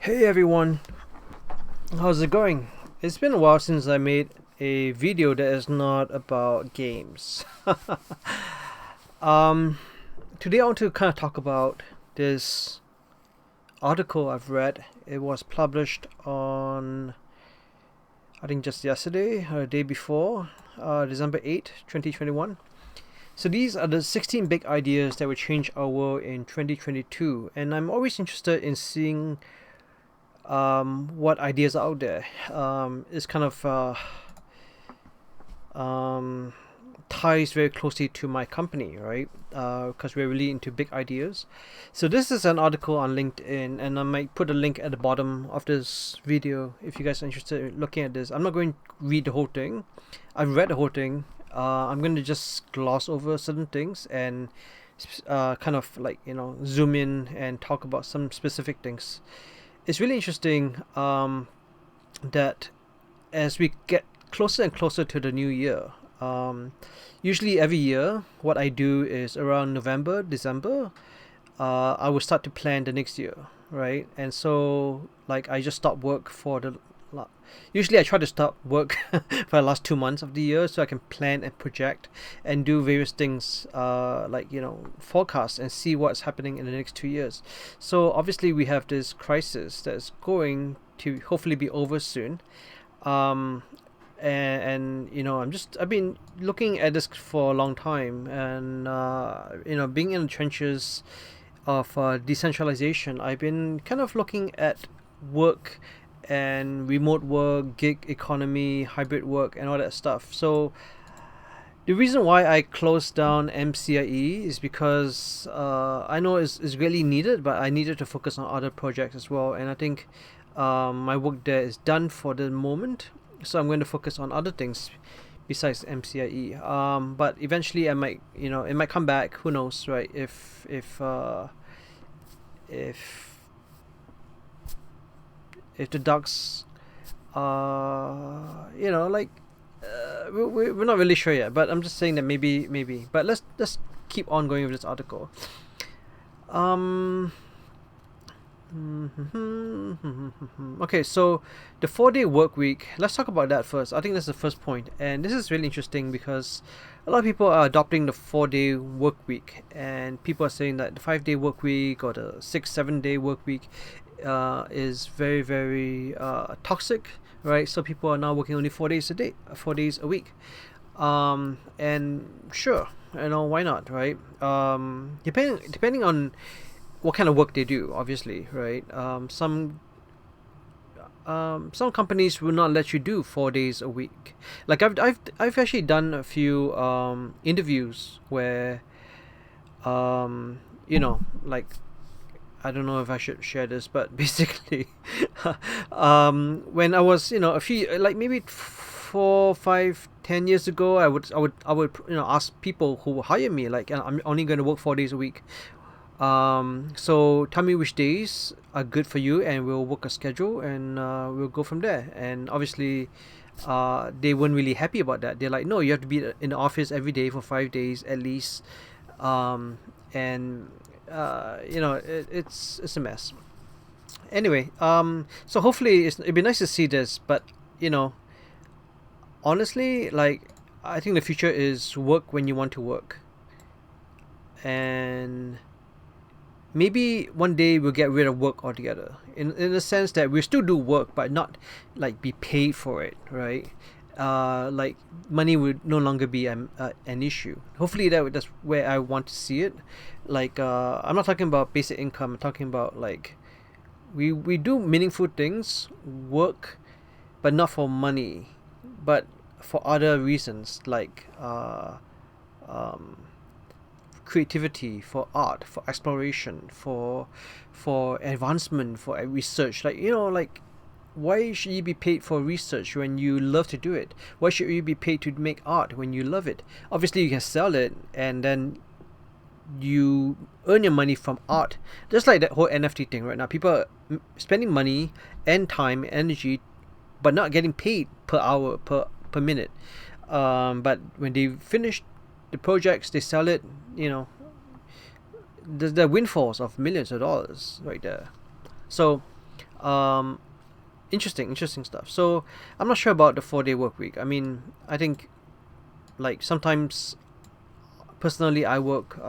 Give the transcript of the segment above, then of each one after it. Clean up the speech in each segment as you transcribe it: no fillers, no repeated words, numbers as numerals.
Hey everyone, how's it going? It's been a while since I made a video that is not about games. um, Today I want to kind of talk about this article I've read. It was published on, I think, just yesterday or the day before, December 8th, 2021. So these are the 16 big ideas that will change our world in 2022, and I'm always interested in seeing what ideas are out there. It's kind of um, ties very closely to my company, right? Because we're really into big ideas. So this is an article on LinkedIn, and I might put a link at the bottom of this video if you guys are interested in looking at this. I'm not going to read the whole thing. I've read the whole thing. I'm going to just gloss over certain things and kind of like zoom in and talk about some specific things. It's really interesting that as we get closer and closer to the new year, usually every year, what I do is around November, December, I will start to plan the next year, right? And so, like, I just stop work for the. Usually, I try to stop work for the last 2 months of the year so I can plan and project and do various things, like forecast and see what's happening in the next 2 years. So obviously, we have this crisis that's going to hopefully be over soon. Um, and I've been looking at this for a long time, and being in the trenches of decentralization, I've been kind of looking at work and remote work, gig economy, hybrid work, and all that stuff. So the reason why I closed down MCIE is because I know it's really needed, but I needed to focus on other projects as well. And I think my work there is done for the moment, so I'm going to focus on other things besides MCIE. But eventually, it might come back. Who knows, right? If the ducks we're not really sure yet, but I'm just saying that maybe, but let's keep on going with this article. Okay, so the 4-day work week, let's talk about that first. I think that's the first point, and this is really interesting because a lot of people are adopting the 4-day work week, and people are saying that the 5-day work week or the 6-7 day work week is very, very toxic, right? So people are now working only 4 days a day, 4 days a week. And sure, why not, right? Depending on what kind of work they do, obviously, right? Some companies will not let you do 4 days a week. Like I've actually done a few interviews where like, I don't know if I should share this, but basically, when I was, a few, like maybe 4, 5, 10 years ago, I would ask people who hire me, like, I'm only going to work 4 days a week. So tell me which days are good for you, and we'll work a schedule, and we'll go from there. And obviously, they weren't really happy about that. They're like, no, you have to be in the office every day for 5 days at least. And it's a mess. Anyway, so hopefully it'd be nice to see this, but honestly, like, I think the future is work when you want to work, and maybe one day we'll get rid of work altogether. In the sense that we still do work, but not like be paid for it, right? Like, money would no longer be an issue. Hopefully that's where I want to see it. Like, I'm not talking about basic income. I'm talking about, like, we do meaningful things, work, but not for money, but for other reasons, like creativity, for art, for exploration, for advancement, for research. Like, like, why should you be paid for research when you love to do it? Why should you be paid to make art when you love it? Obviously, you can sell it, and then you earn your money from art. Just like that whole NFT thing right now. People are spending money and time, energy, but not getting paid per hour, per minute. But when they finish the projects, they sell it. The windfalls of millions of dollars right there. So Um, interesting stuff. So I'm not sure about the 4 day work week. I mean, I think like sometimes personally I work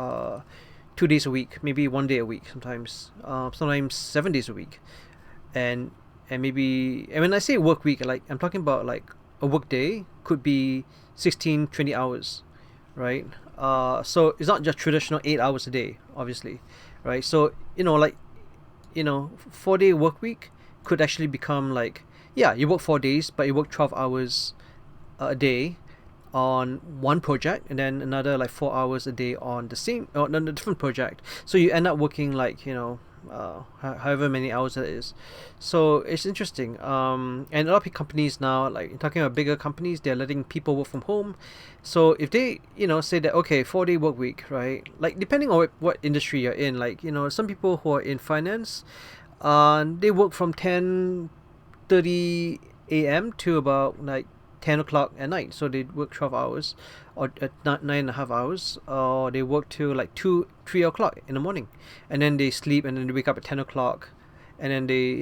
2 days a week, maybe 1 day a week sometimes, sometimes 7 days a week, and maybe, and when I say work week, like I'm talking about like a work day could be 16, 20 hours, right? So it's not just traditional 8 hours a day, obviously, right? So like 4 day work week could actually become like, yeah, you work 4 days, but you work 12 hours a day on one project, and then another like 4 hours a day on the same, or on a different project. So you end up working like however many hours that is. So it's interesting. And a lot of companies now, like talking about bigger companies, they're letting people work from home. So if they say that, okay, 4 day work week, right? Like depending on what industry you're in, like some people who are in finance, they work from 10:30 a.m. to about like 10 o'clock at night. So they work 12 hours, or 9.5 hours, or they work to like 3 o'clock in the morning, and then they sleep, and then they wake up at 10 o'clock, and then they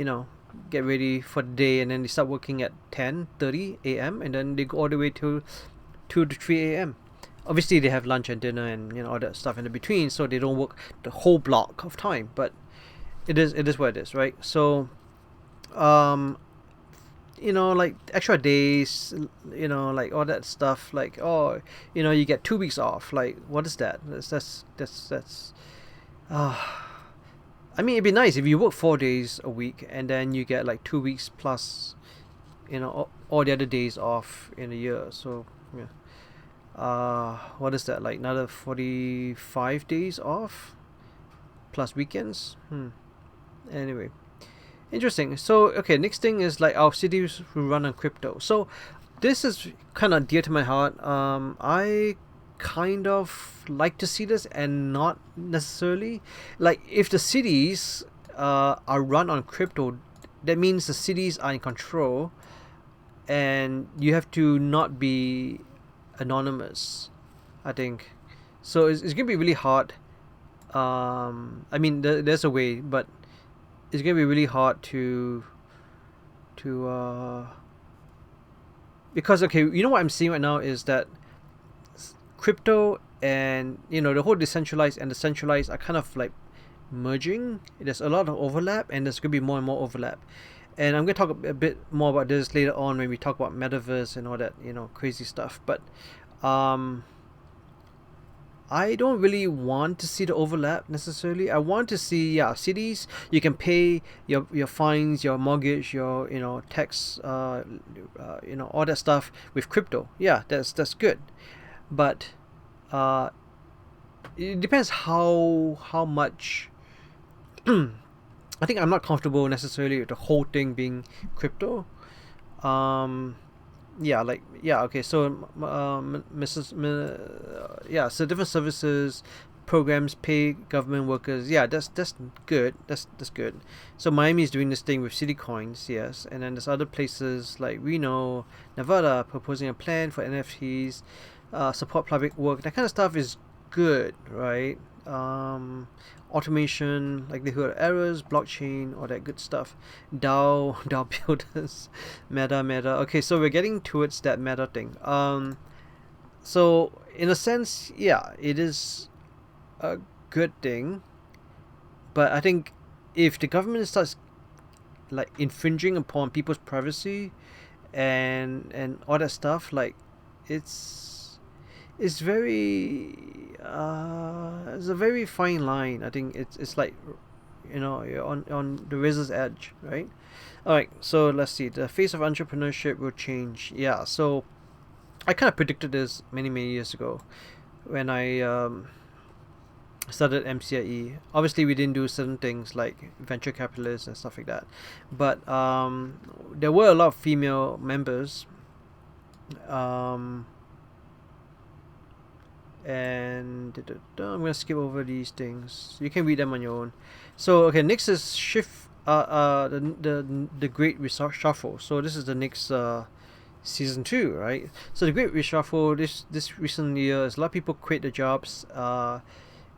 get ready for the day, and then they start working at 10:30 a.m. and then they go all the way to 2 to 3 a.m. Obviously they have lunch and dinner and all that stuff in the between, so they don't work the whole block of time, but it is what it is, right? So um like extra days, like all that stuff, like, oh, you get 2 weeks off. Like, what is that? That's uh I mean, it'd be nice if you work 4 days a week and then you get like 2 weeks plus all the other days off in a year. So yeah, what is that, like another 45 days off plus weekends? Anyway, interesting. So, okay, next thing is like our cities will run on crypto. So, this is kind of dear to my heart. I kind of like to see this, and not necessarily. Like, if the cities are run on crypto, that means the cities are in control, and you have to not be anonymous, I think. So, it's going to be really hard. I mean, there's a way, but it's gonna be really hard to because, okay, what I'm seeing right now is that crypto and the whole decentralized and the centralized are kind of like merging. There's a lot of overlap, and there's gonna be more and more overlap, and I'm gonna talk a bit more about this later on when we talk about metaverse and all that crazy stuff. But I don't really want to see the overlap necessarily. I want to see, yeah, cities, you can pay your fines, your mortgage, your tax, all that stuff with crypto. Yeah, that's good, but it depends how much. I think I'm not comfortable necessarily with the whole thing being crypto. Um, yeah, like, yeah, okay, so yeah, so different services, programs pay government workers. Yeah, that's good. That's good. So Miami is doing this thing with city coins, yes, and then there's other places like Reno, Nevada, proposing a plan for NFTs, support public work. That kind of stuff is good, right? Automation, likelihood of errors, blockchain, all that good stuff. DAO builders, meta. Okay, so we're getting towards that meta thing. So in a sense, yeah, it is a good thing, but I think if the government starts like infringing upon people's privacy and all that stuff, like, it's very it's a very fine line. I think it's like you're on the razor's edge, right? All right, so let's see. The face of entrepreneurship will change. Yeah, so I kind of predicted this many years ago when I started MCIE. Obviously, we didn't do certain things like venture capitalists and stuff like that, but there were a lot of female members. Um, and I'm gonna skip over these things. You can read them on your own. So, okay, next is shift. The Great Reshuffle. So this is the next season 2, right? So the Great Reshuffle, this recent year, is a lot of people quit their jobs.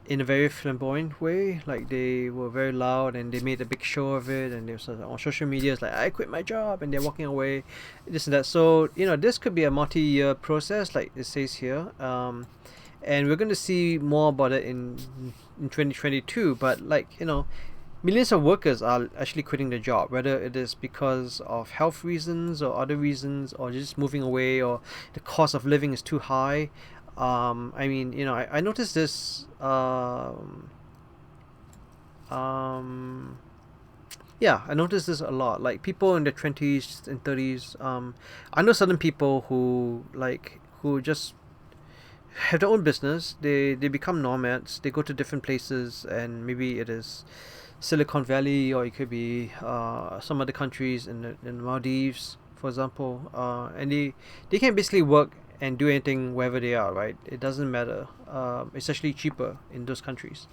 in a very flamboyant way. Like they were very loud and they made a big show of it, and they were on social media. It's like, I quit my job, and they're walking away, this and that. So this could be a multi-year process, like it says here. And we're going to see more about it in 2022. But millions of workers are actually quitting their job, whether it is because of health reasons or other reasons, or just moving away, or the cost of living is too high. I noticed this. Yeah, I noticed this a lot. Like people in their 20s and 30s. I know certain people who just have their own business. They become nomads. They go to different places, and maybe it is Silicon Valley, or it could be some other countries in Maldives, for example. And they can basically work and do anything wherever they are, right? It doesn't matter. It's actually cheaper in those countries.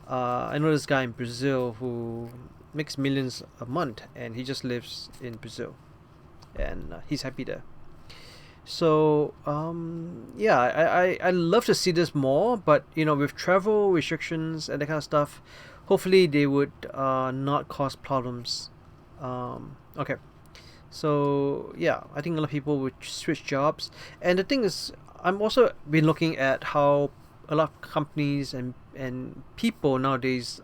I know this guy in Brazil who makes millions a month, and he just lives in Brazil, and he's happy there. So yeah, I love to see this more, but with travel restrictions and that kind of stuff, hopefully they would not cause problems. Okay, so yeah, I think a lot of people would switch jobs, and the thing is, I'm also been looking at how a lot of companies and people nowadays.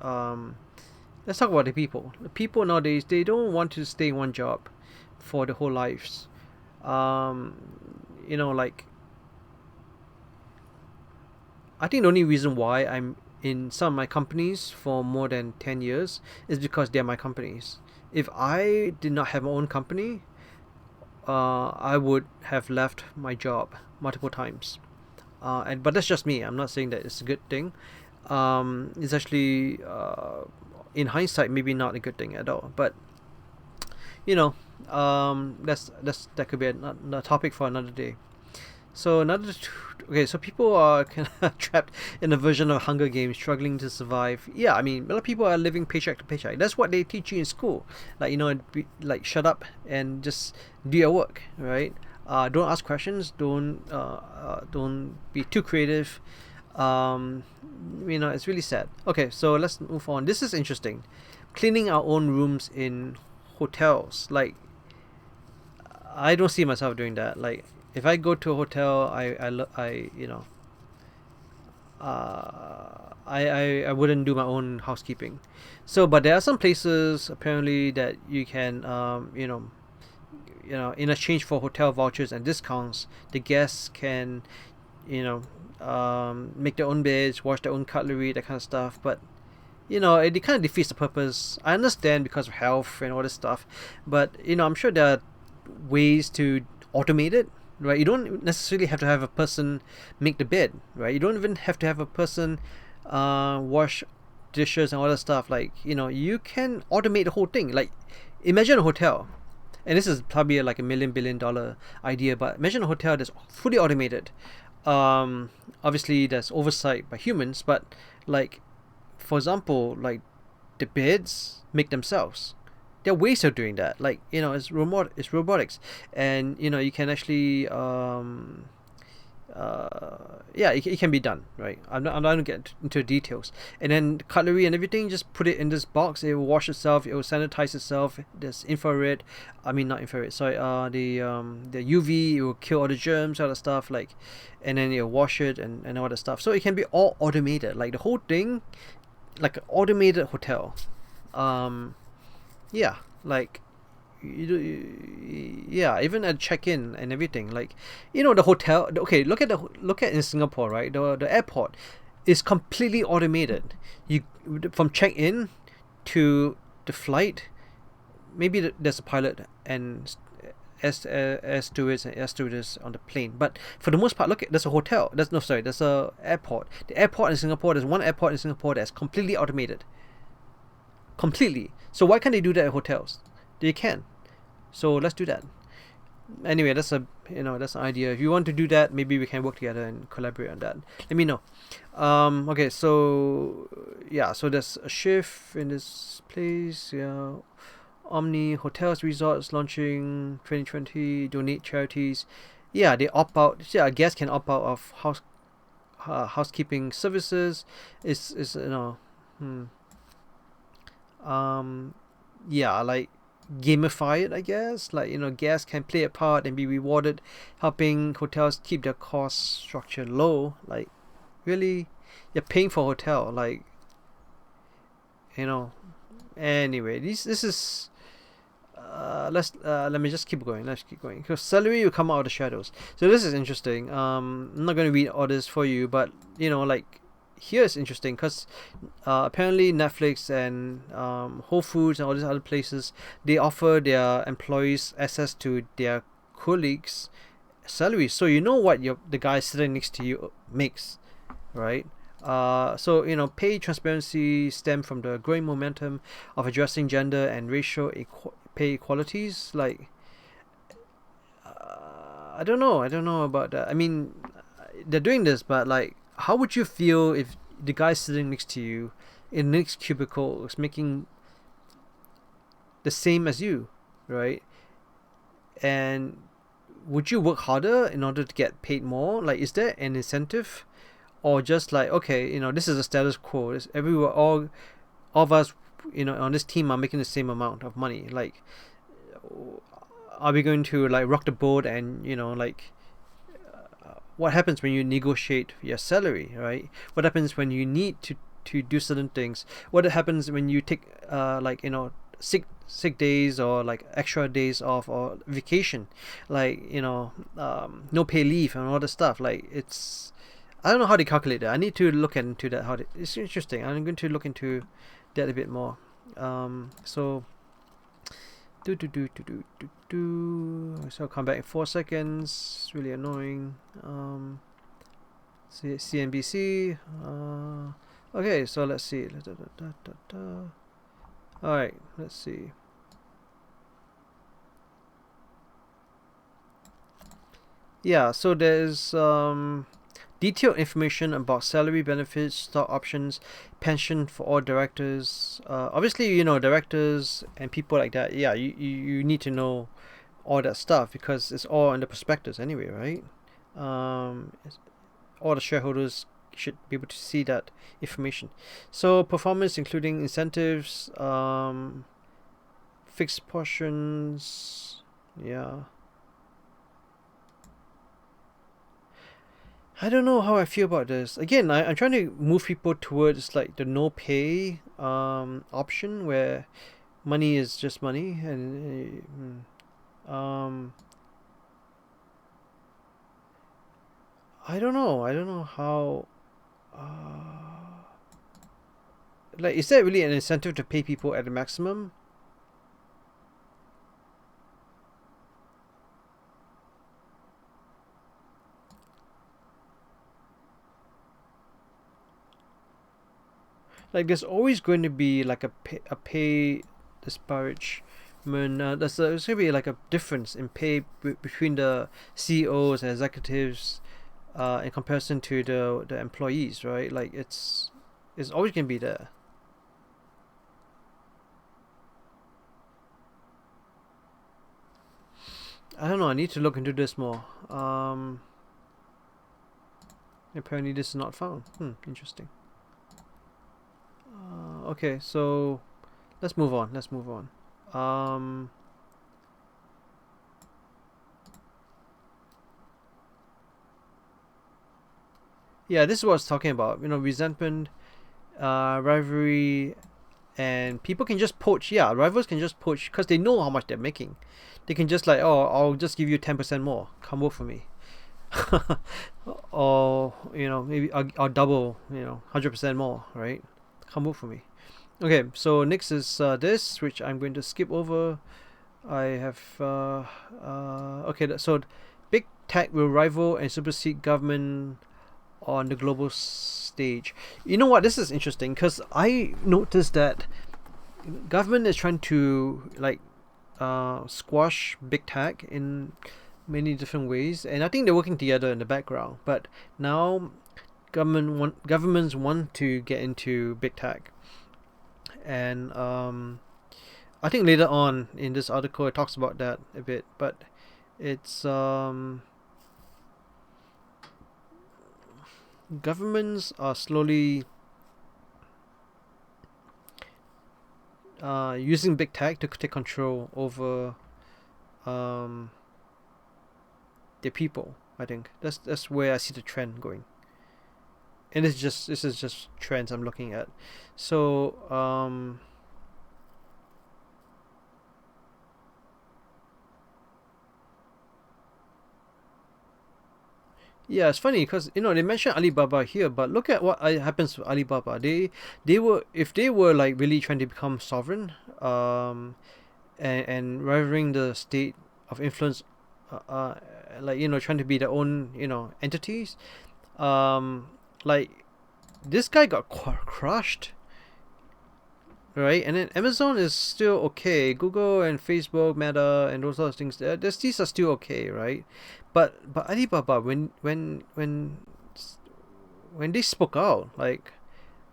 Let's talk about the people. The people nowadays, they don't want to stay in one job for the whole lives. Um, like I think the only reason why I'm in some of my companies for more than 10 years is because they're my companies. If I did not have my own company, I would have left my job multiple times. But that's just me. I'm not saying that it's a good thing. It's actually, in hindsight, maybe not a good thing at all. But that could be a topic for another day. So so people are kind of trapped in a version of Hunger Games, struggling to survive. Yeah, I mean, a lot of people are living paycheck to paycheck. That's what they teach you in school. Shut up and just do your work, right? Don't ask questions. Don't be too creative. It's really sad. Okay, so let's move on. This is interesting. Cleaning our own rooms in hotels. Like, I don't see myself doing that. Like, if I go to a hotel, I wouldn't do my own housekeeping. So, but there are some places apparently that you can, in exchange for hotel vouchers and discounts, the guests can, make their own beds, wash their own cutlery, that kind of stuff. But it kind of defeats the purpose. I understand because of health and all this stuff, but I'm sure there are ways to automate it, right? You don't necessarily have to have a person make the bed, right? You don't even have to have a person wash dishes and all that stuff. Like, you can automate the whole thing. Like, imagine a hotel, and this is probably like a $1 billion idea, but imagine a hotel that's fully automated. Obviously there's oversight by humans, but like, for example, like the beds make themselves. There are ways of doing that. Like, it's robotics, and you can actually yeah, it can be done, right? I'm not gonna get into details. And then cutlery and everything, just put it in this box. It will wash itself. It will sanitize itself. There's infrared. I mean, not infrared. Sorry. The UV. It will kill all the germs, all the stuff. Like, and then it'll wash it and all the stuff. So it can be all automated. Like the whole thing, like an automated hotel. Yeah, like yeah, even at check-in and everything, like the hotel. Okay, look at in Singapore, right? The airport is completely automated. You From check-in to the flight, maybe there's a pilot and air stewards and air stewardess on the plane, but for the most part, look at there's a hotel. There's a airport. The airport in Singapore. There's one airport in Singapore that's completely automated. Completely. So why can't they do that at hotels? They can. So let's do that. Anyway, that's an idea. If you want to do that, maybe we can work together and collaborate on that. Let me know. Okay, so yeah, so there's a shift in this place. Yeah, Omni Hotels Resorts launching 2020. Donate charities. Yeah, they opt out. Yeah, guests can opt out of housekeeping services is yeah, like gamify it, I guess. Like, guests can play a part and be rewarded, helping hotels keep their cost structure low. Like, really, you're paying for a hotel. Like, anyway, this is let me just keep going. Let's keep going. Because salary will come out of the shadows. So this is interesting. I'm not going to read all this for you, but like, here is interesting because apparently Netflix and Whole Foods and all these other places, they offer their employees access to their colleagues' salaries. So you know what the guy sitting next to you makes, right? So pay transparency stem from the growing momentum of addressing gender and racial pay equalities. Like, I don't know about that. I mean, they're doing this, but like, how would you feel if the guy sitting next to you in the next cubicle is making the same as you, right? And would you work harder in order to get paid more? Like, is there an incentive, or just like, okay, this is a status quo. It's everywhere. All of us, on this team are making the same amount of money. Like, are we going to like rock the boat and like, what happens when you negotiate your salary, right? What happens when you need to do certain things? What happens when you take like sick days, or like extra days off, or vacation, like no pay leave and all this stuff? Like, I don't know how they calculate that. I need to look into that. It's interesting. I'm going to look into that a bit more. So so I'll come back in 4 seconds. It's really annoying. CNBC. Okay, so let's see. Alright, let's see. Yeah, so there's detailed information about salary, benefits, stock options, pension for all directors. Obviously, directors and people like that. Yeah, you need to know all that stuff because it's all in the prospectus anyway, right? All the shareholders should be able to see that information. So performance, including incentives, fixed portions. Yeah. I don't know how I feel about this. Again, I'm trying to move people towards like the no pay option, where money is just money, and I don't know. I don't know how. Like, is there really an incentive to pay people at the maximum? Like, there's always going to be like a pay disparagement. There's going to be like a difference in pay between the CEOs and executives in comparison to the employees, right? Like, it's always going to be there. I don't know. I need to look into this more. Apparently, this is not found. Interesting. Okay, so let's move on. Yeah, this is what I was talking about. Resentment, rivalry, and people can just poach. Yeah, rivals can just poach because they know how much they're making. They can just like, oh, I'll just give you 10% more. Come work for me. Or maybe I'll double. 100% more. Right? Come work for me. Okay, so next is this, which I'm going to skip over. I have okay. So big tech will rival and supersede government on the global stage. You know what? This is interesting because I noticed that government is trying to like squash big tech in many different ways, and I think they're working together in the background. But now governments want to get into big tech, and I think later on in this article it talks about that a bit, but it's governments are slowly using big tech to take control over um, their people. I think that's where I see the trend going, and this is just trends I'm looking at. So yeah, it's funny because they mentioned Alibaba here, but look at what happens with Alibaba. They were, if they were like really trying to become sovereign, and rivaling the state of influence, uh, uh like trying to be their own entities, um, like this guy got crushed, right? And then Amazon is still okay. Google and Facebook, Meta, and those other things, these are still okay, right? But Alibaba, when they spoke out, like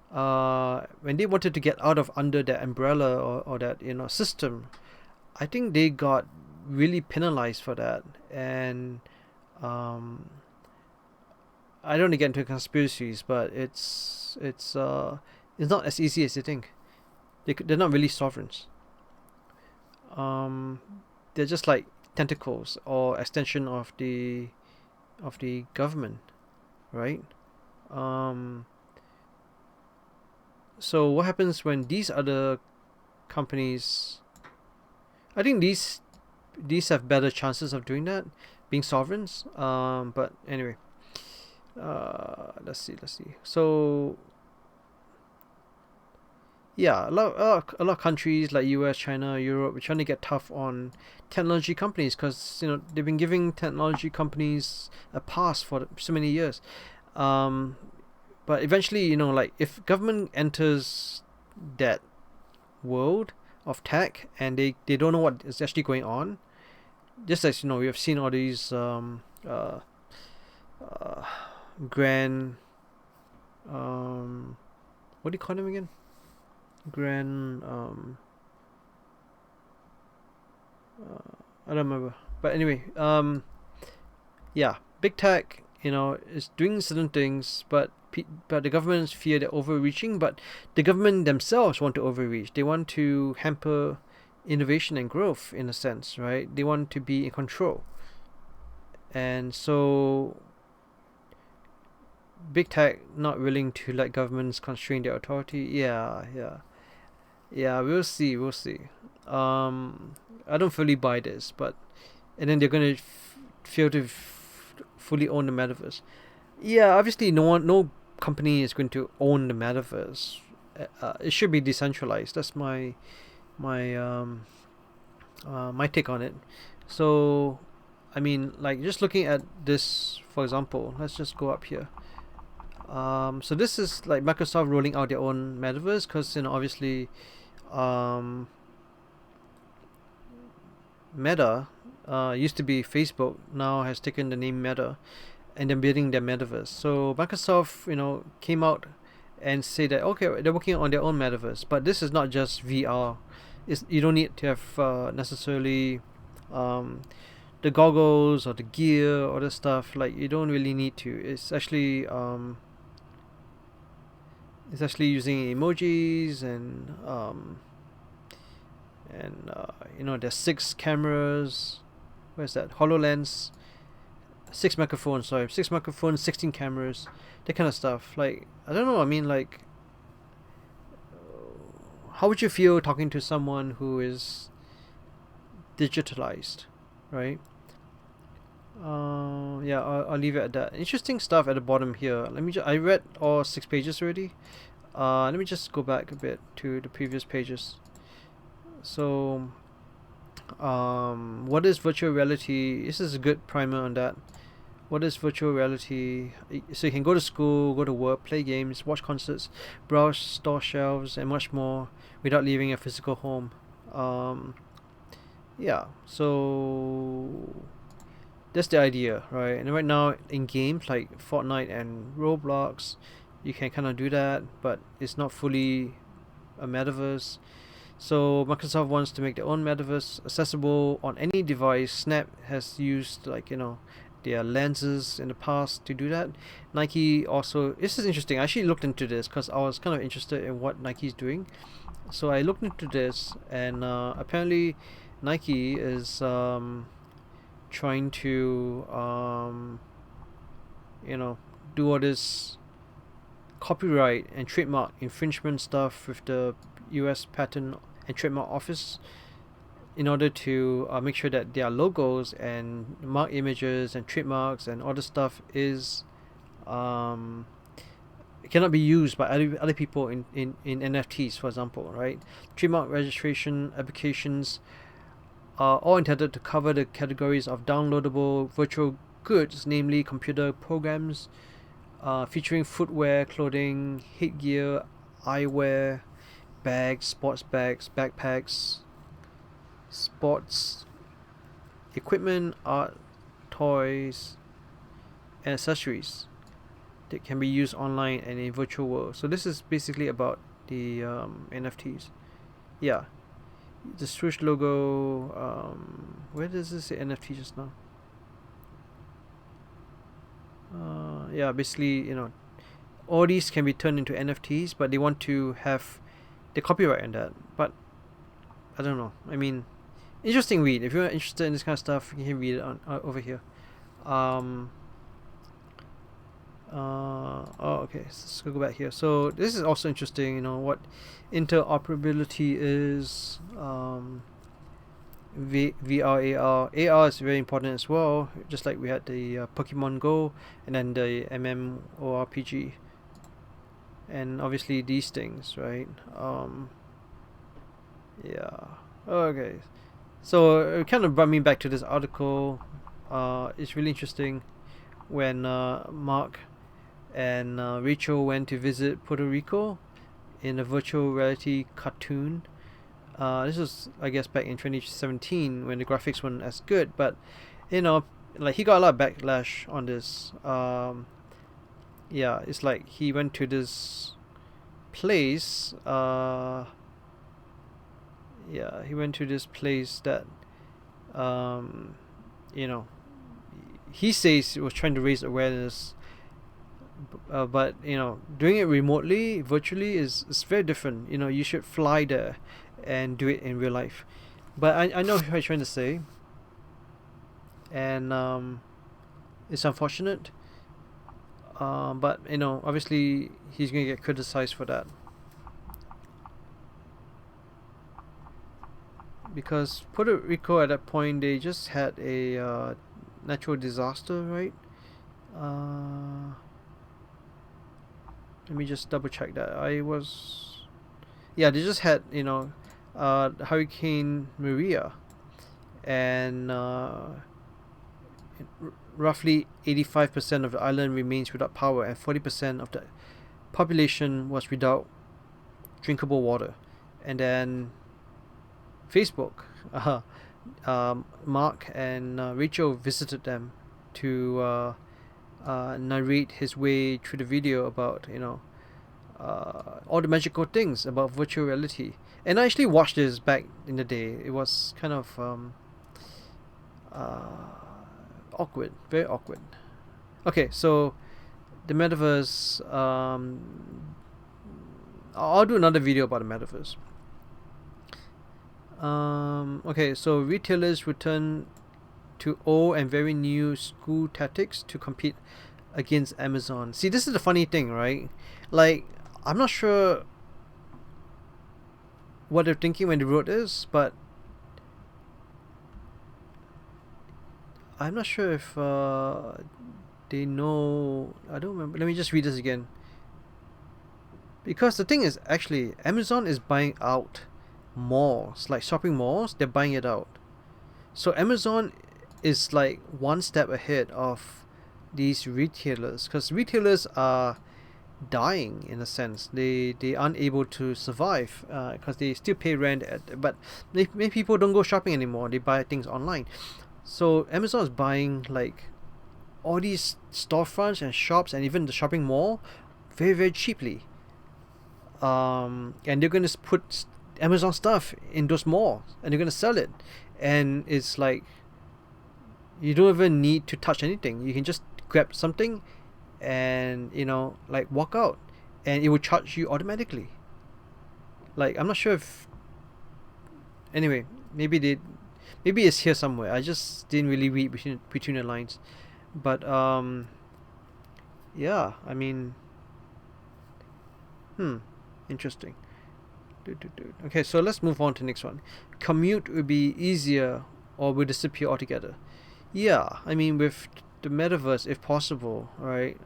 when they wanted to get out of under that umbrella, or that system, I think they got really penalized for that. And um, I don't want to get into conspiracies, but it's not as easy as you think. They're not really sovereigns. Um, they're just like tentacles or extension of the government, right? Um, so what happens when these other companies? I think these have better chances of doing that, being sovereigns. But anyway, let's see. So yeah, a lot of countries like U.S., China, Europe are trying to get tough on technology companies because they've been giving technology companies a pass for so many years. Um, but eventually, like if government enters that world of tech and they don't know what is actually going on, just as we have seen all these uh, grand what do you call them again? Grand I don't remember. But anyway, yeah, big tech, is doing certain things, but the governments fear they're overreaching. But the government themselves want to overreach. They want to hamper innovation and growth in a sense, right? They want to be in control, and so big tech not willing to let governments constrain their authority. Yeah. We'll see. I don't fully buy this, but and then they're gonna fail to fully own the metaverse. Yeah, obviously, no company is going to own the metaverse. It should be decentralized. That's my take on it. So, I mean, like just looking at this, for example, let's just go up here. So this is like Microsoft rolling out their own metaverse because obviously, um, Meta used to be Facebook, now has taken the name Meta, and they're building their metaverse. So Microsoft, came out and say that okay, they're working on their own metaverse, but this is not just VR. You don't need to have necessarily um, the goggles or the gear or the stuff. Like you don't really need to. It's actually using emojis and there's 6 cameras. Where's that? HoloLens, 6 microphones. Sorry, 6 microphones, 16 cameras, that kind of stuff. Like I don't know. I mean, like, how would you feel talking to someone who is digitalized, right? Yeah, I'll leave it at that. Interesting stuff at the bottom here. I read all 6 pages already. Let me just go back a bit to the previous pages. So, what is virtual reality? This is a good primer on that. What is virtual reality? So you can go to school, go to work, play games, watch concerts, browse store shelves, and much more without leaving a physical home. Yeah, so that's the idea, right? And right now in games like Fortnite and Roblox, you can kind of do that, but it's not fully a metaverse. So Microsoft wants to make their own metaverse accessible on any device. Snap has used their lenses in the past to do that. Nike also, this is interesting. I actually looked into this because I was kind of interested in what Nike's doing. So I looked into this, and apparently Nike is trying to do all this copyright and trademark infringement stuff with the US Patent and Trademark Office, in order to make sure that their logos and mark images and trademarks and all this stuff is cannot be used by other people in NFTs, for example, right? Trademark registration applications are all intended to cover the categories of downloadable virtual goods, namely computer programs featuring footwear, clothing, headgear, eyewear, bags, sports bags, backpacks, sports equipment, art, toys, and accessories that can be used online and in virtual world. So this is basically about the NFTs. Yeah, the swoosh logo. Where does this say NFT just now? Yeah, basically, all these can be turned into NFTs, but they want to have the copyright on that. But I don't know. I mean, interesting read. If you're interested in this kind of stuff, you can read it on over here. Okay, so let's go back here. So this is also interesting. What interoperability is. VR, AR is very important as well. Just like we had the Pokemon Go, and then the MMORPG, and obviously these things, right? Yeah. Okay. So it kind of brought me back to this article. It's really interesting when Mark and Rachel went to visit Puerto Rico in a virtual reality cartoon. This was, I guess, back in 2017 when the graphics weren't as good, but like he got a lot of backlash on this. Yeah, it's like he went to this place. Yeah, he went to this place that, he says he was trying to raise awareness, but doing it remotely, virtually is very different. You should fly there and do it in real life. But I know what you're trying to say, and it's unfortunate. But obviously he's gonna get criticized for that, because Puerto Rico at that point, they just had a natural disaster, right? Let me just double check that. Yeah, they just had Hurricane Maria, and roughly 85% of the island remains without power, and 40% of the population was without drinkable water. And then Facebook, Mark and Rachel visited them to narrate his way through the video about all the magical things about virtual reality. And I actually watched this back in the day. It was kind of awkward, very awkward. Okay, so the metaverse. I'll do another video about the metaverse. Okay, so retailers return to old and very new school tactics to compete against Amazon. See, this is the funny thing, right? Like, I'm not sure what they're thinking when they wrote this, but I'm not sure if they know. I don't remember. Let me just read this again. Because the thing is, actually, Amazon is buying out malls, like shopping malls. They're buying it out. So Amazon is like one step ahead of these retailers, because retailers are dying in a sense. They aren't able to survive because they still pay rent but many people don't go shopping anymore. They buy things online. So Amazon is buying like all these storefronts and shops and even the shopping mall very, very cheaply, and they're going to put Amazon stuff in those malls and they're going to sell it, and it's like you don't even need to touch anything. You can just grab something and like walk out, and it will charge you automatically. Like, I'm not sure if, anyway, maybe it's here somewhere. I just didn't really read between the lines. But yeah, I mean, interesting. Okay, so let's move on to the next one. Commute will be easier or will disappear altogether. Yeah, I mean, with the metaverse, if possible, right?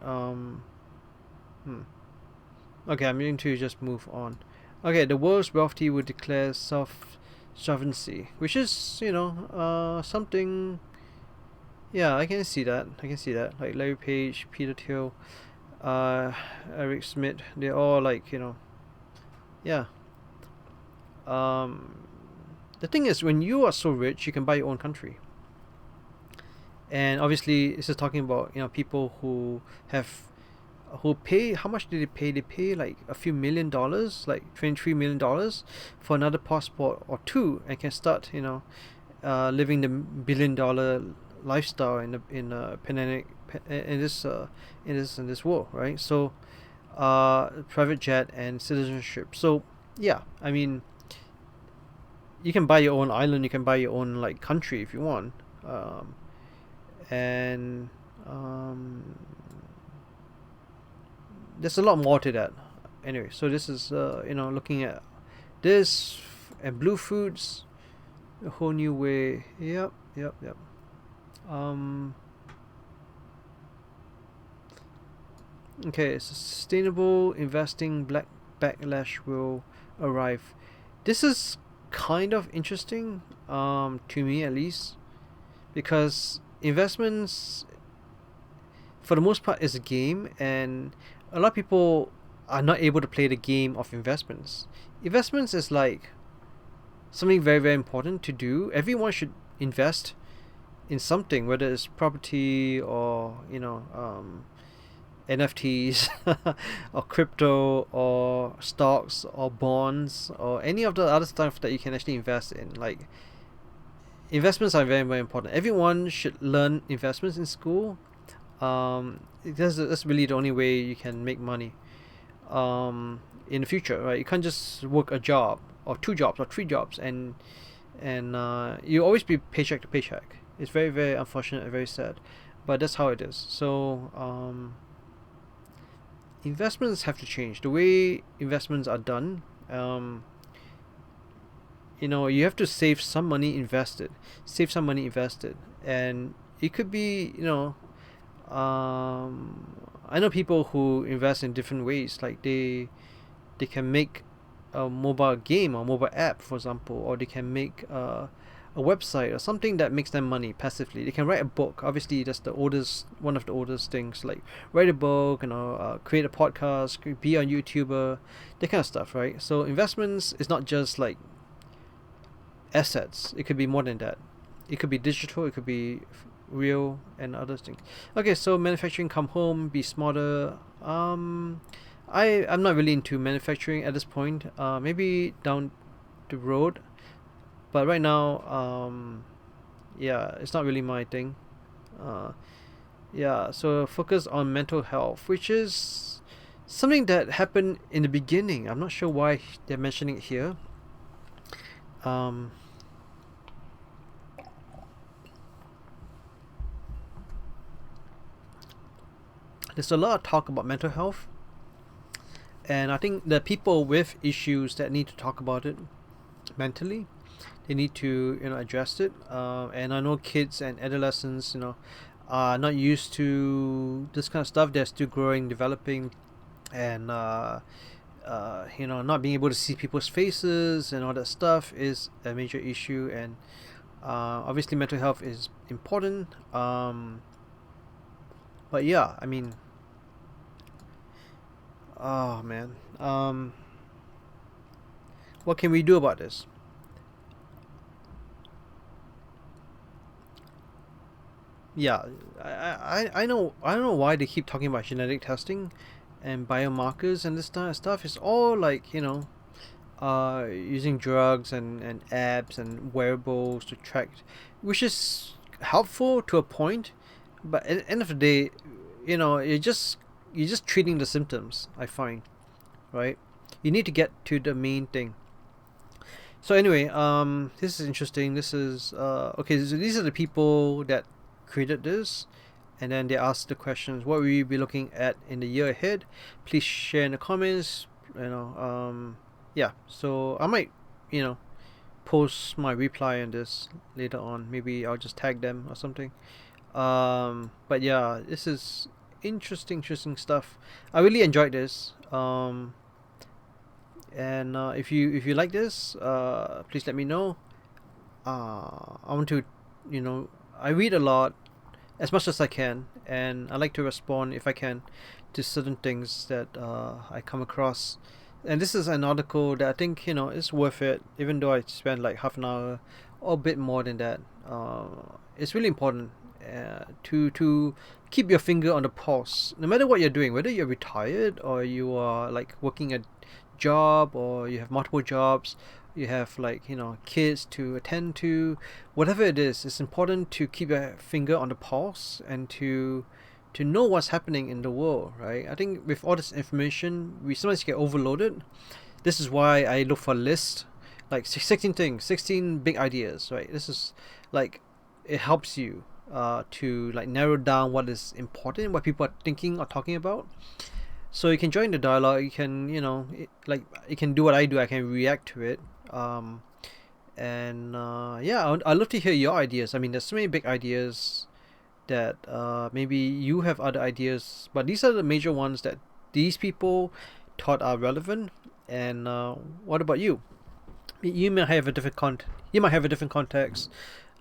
Okay, I'm going to just move on. Okay, the world's wealthy will declare self-sovereignty, which is, something. Yeah, I can see that. Like Larry Page, Peter Thiel, Eric Schmidt, they're all like, yeah. The thing is, when you are so rich, you can buy your own country. And obviously, this is talking about people who pay. How much did they pay? They pay like a few $1 million, like $23 million, for another passport or two, and can start living the $1 billion lifestyle in a pandemic in this world, right? So, private jet and citizenship. So yeah, I mean, you can buy your own island, you can buy your own like country if you want, and there's a lot more to that. Anyway, so this is looking at this and blue foods, a whole new way. Yep. Okay, sustainable investing black backlash will arrive. This is kind of interesting, to me at least, because investments, for the most part, is a game, and a lot of people are not able to play the game of investments. Investments is like something very, very important to do. Everyone should invest in something, whether it's property or NFTs or crypto or stocks or bonds or any of the other stuff that you can actually invest in. Like, investments are very, very important. Everyone should learn investments in school. That's really the only way you can make money in the future, right? You can't just work a job or 2 jobs or 3 jobs and you always be paycheck to paycheck. It's very, very unfortunate and very sad, but that's how it is. So investments have to change. The way investments are done, you have to save some money invested. And it could be, I know people who invest in different ways. Like they can make a mobile game or mobile app, for example, or they can make a website or something that makes them money passively. They can write a book. Obviously, that's one of the oldest things. Like write a book, create a podcast, be a YouTuber, that kind of stuff, right? So investments is not just like assets. It could be more than that. It could be digital. It could be real and other things. Okay, so manufacturing come home, be smarter. I'm not really into manufacturing at this point. Maybe down the road, but right now, yeah, it's not really my thing. Yeah, so focus on mental health, which is something that happened in the beginning. I'm not sure why they're mentioning it here. There's a lot of talk about mental health, and I think the people with issues that need to talk about it mentally, they need to address it. And I know kids and adolescents are not used to this kind of stuff. They're still growing, developing, and not being able to see people's faces and all that stuff is a major issue. And obviously mental health is important, but yeah, I mean, oh man, what can we do about this? Yeah, I know, I don't know why they keep talking about genetic testing and biomarkers and this kind of stuff. It's all like using drugs and apps and wearables to track, which is helpful to a point, but at the end of the day, you're just treating the symptoms, I find, right? You need to get to the main thing. So anyway, this is interesting. This is okay. So these are the people that created this, and then they ask the questions. What will you be looking at in the year ahead? Please share in the comments. Yeah. So I might, you know, post my reply on this later on. Maybe I'll just tag them or something. But yeah, this is interesting stuff. I really enjoyed this. And if you like this, please let me know. I want to, you know, I read a lot, as much as I can, and I like to respond if I can to certain things that I come across. And this is an article that I think is worth it, even though I spent like half an hour or a bit more than that. It's really important to keep your finger on the pulse, no matter what you're doing, whether you're retired or you are like working a job or you have multiple jobs, you have like kids to attend to, whatever it is. It's important to keep your finger on the pulse and to know what's happening in the world, right? I think with all this information, we sometimes get overloaded. This is why I look for a list, like 16 things, 16 big ideas, right? This is like, it helps you to like narrow down what is important, what people are thinking or talking about. So you can join the dialogue. You can, you can do what I do. I can react to it. And yeah, I'd love to hear your ideas. I mean, there's so many big ideas that maybe you have other ideas, but these are the major ones that these people thought are relevant. And what about you? You might have a you might have a different context,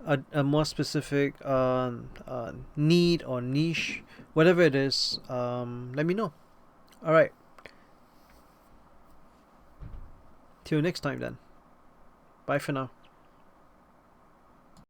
a more specific need or niche, whatever it is. Let me know. All right. Till next time then. Bye for now.